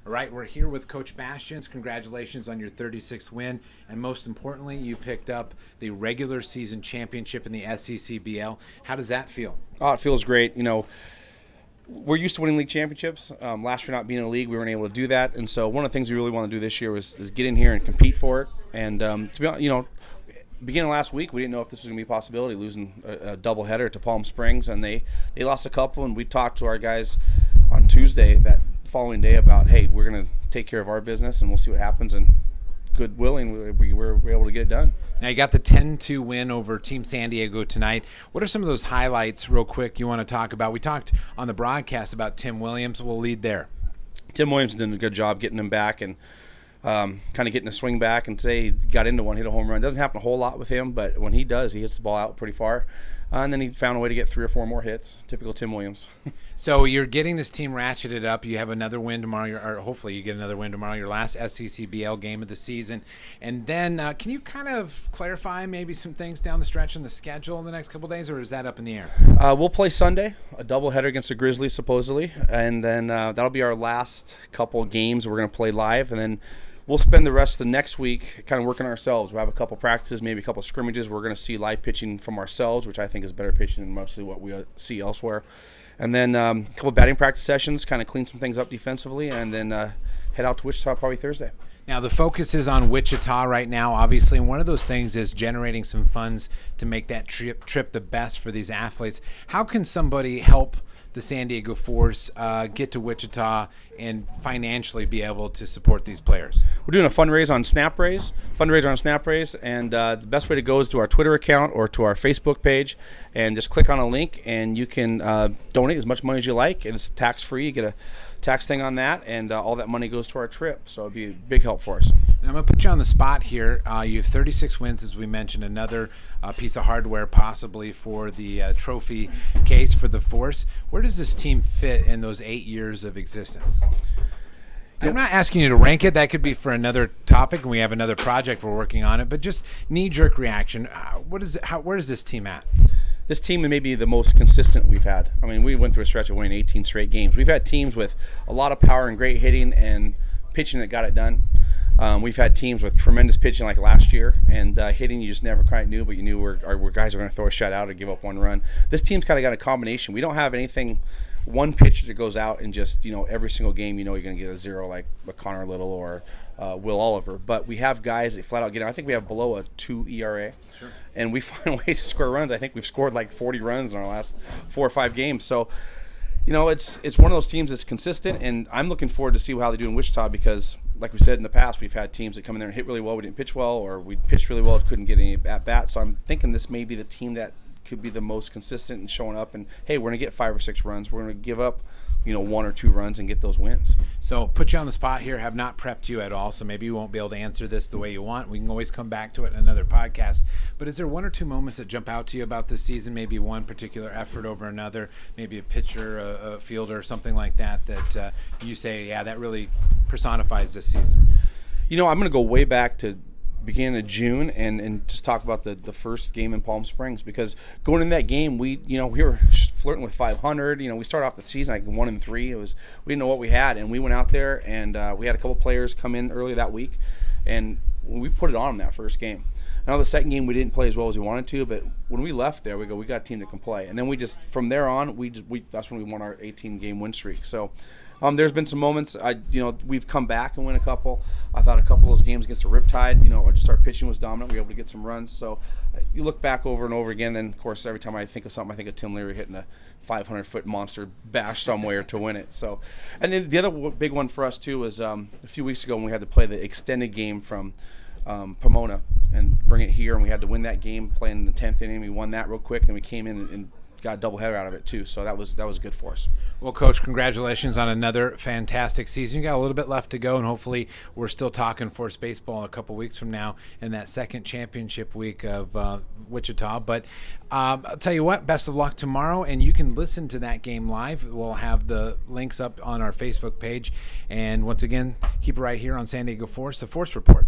All right, we're here with Coach Bastians. Congratulations on your 36th win. And most importantly, you picked up the regular season championship in the SECBL. How does that feel? Oh, it feels great. We're used to winning league championships. Last year, not being in a league, we weren't able to do that. And so one of the things we really want to do this year is get in here and compete for it. And to be honest, beginning of last week, we didn't know if this was going to be a possibility, losing a doubleheader to Palm Springs. And they lost a couple, and we talked to our guys on Tuesday, that following day, about, hey, we're going to take care of our business, and we'll see what happens. And good willing, we were able to get it done. Now, you got the 10-2 win over Team San Diego tonight. What are some of those highlights, real quick, you want to talk about? We talked on the broadcast about Tim Williams. We'll lead there. Tim Williams did a good job getting him back and kind of getting a swing back. And today he got into one, hit a home run. Doesn't happen a whole lot with him, but when he does, he hits the ball out pretty far. And then he found a way to get 3 or 4 more hits. Typical Tim Williams. So you're getting this team ratcheted up. You have another win tomorrow, or hopefully you get another win tomorrow, your last SECBL game of the season. And then can you kind of clarify maybe some things down the stretch in the schedule in the next couple of days, or is that up in the air? We'll play Sunday, a doubleheader against the Grizzlies, supposedly. And then that'll be our last couple games we're going to play live. And then we'll spend the rest of the next week kind of working ourselves. We'll have a couple practices, maybe a couple scrimmages. We're going to see live pitching from ourselves, which I think is better pitching than mostly what we see elsewhere. And then a couple batting practice sessions, kind of clean some things up defensively, and then head out to Wichita probably Thursday. Now, the focus is on Wichita right now, obviously, and one of those things is generating some funds to make that trip the best for these athletes. How can somebody help the San Diego Force get to Wichita and financially be able to support these players? We're doing a fundraiser on SnapRaise, and the best way to go is to our Twitter account or to our Facebook page, and just click on a link, and you can donate as much money as you like. It's tax-free. You get a tax thing on that, and all that money goes to our trip, so it'd be a big help for us. Now, I'm going to put you on the spot here. You have 36 wins, as we mentioned, another piece of hardware possibly for the trophy case for the Force. Where does this team fit in those 8 years of existence? I'm not asking you to rank it. That could be for another topic, and we have another project we're working on it, but just knee-jerk reaction. Where is this team at? This team may be the most consistent we've had. I mean, we went through a stretch of winning 18 straight games. We've had teams with a lot of power and great hitting and pitching that got it done. We've had teams with tremendous pitching like last year, and hitting you just never quite knew, but you knew our guys are going to throw a shutout or give up one run. This team's kind of got a combination. We don't have anything, one pitcher that goes out and just, every single game you're going to get a 0 like a Connor Little or Will Oliver. But we have guys that flat out get out. I think we have below a 2 ERA. Sure. And we find ways to score runs. I think we've scored like 40 runs in our last 4 or 5 games. So, it's one of those teams that's consistent, and I'm looking forward to see how they do in Wichita because, like we said in the past, we've had teams that come in there and hit really well. We didn't pitch well, or we pitched really well, couldn't get any at-bats. So I'm thinking this may be the team that could be the most consistent in showing up. And, hey, we're going to get 5 or 6 runs. We're going to give up 1 or 2 runs and get those wins. So put you on the spot here, have not prepped you at all, so maybe you won't be able to answer this the way you want. We can always come back to it in another podcast. But is there 1 or 2 moments that jump out to you about this season, maybe one particular effort over another, maybe a pitcher, a fielder, something like that you say, yeah, that really personifies this season? I'm going to go way back to beginning of June and just talk about the first game in Palm Springs, because going in that game we were flirting with 500. We started off the season like 1-3. We didn't know what we had, and we went out there and we had a couple players come in early that week, and we put it on them that first game. Now the second game we didn't play as well as we wanted to, but when we left there, we got a team that can play, and then we just from there on that's when we won our 18-game win streak. So there's been some moments. We've come back and win a couple. I thought a couple of those games against the Riptide, just our pitching was dominant. We were able to get some runs. So you look back over and over again. Then of course every time I think of something, I think of Tim Leary hitting a 500-foot monster bash somewhere to win it. So, and then the other big one for us too was a few weeks ago when we had to play the extended game from Pomona and bring it here, and we had to win that game playing in the 10th inning. We won that real quick, and we came in and got a doubleheader out of it too, so that was good for us. Well, Coach, congratulations on another fantastic season. You got a little bit left to go, and hopefully we're still talking Force baseball in a couple weeks from now in that second championship week of Wichita. But I'll tell you what, best of luck tomorrow, and you can listen to that game live. We'll have the links up on our Facebook page, and once again, keep it right here on San Diego Force, the Force Report.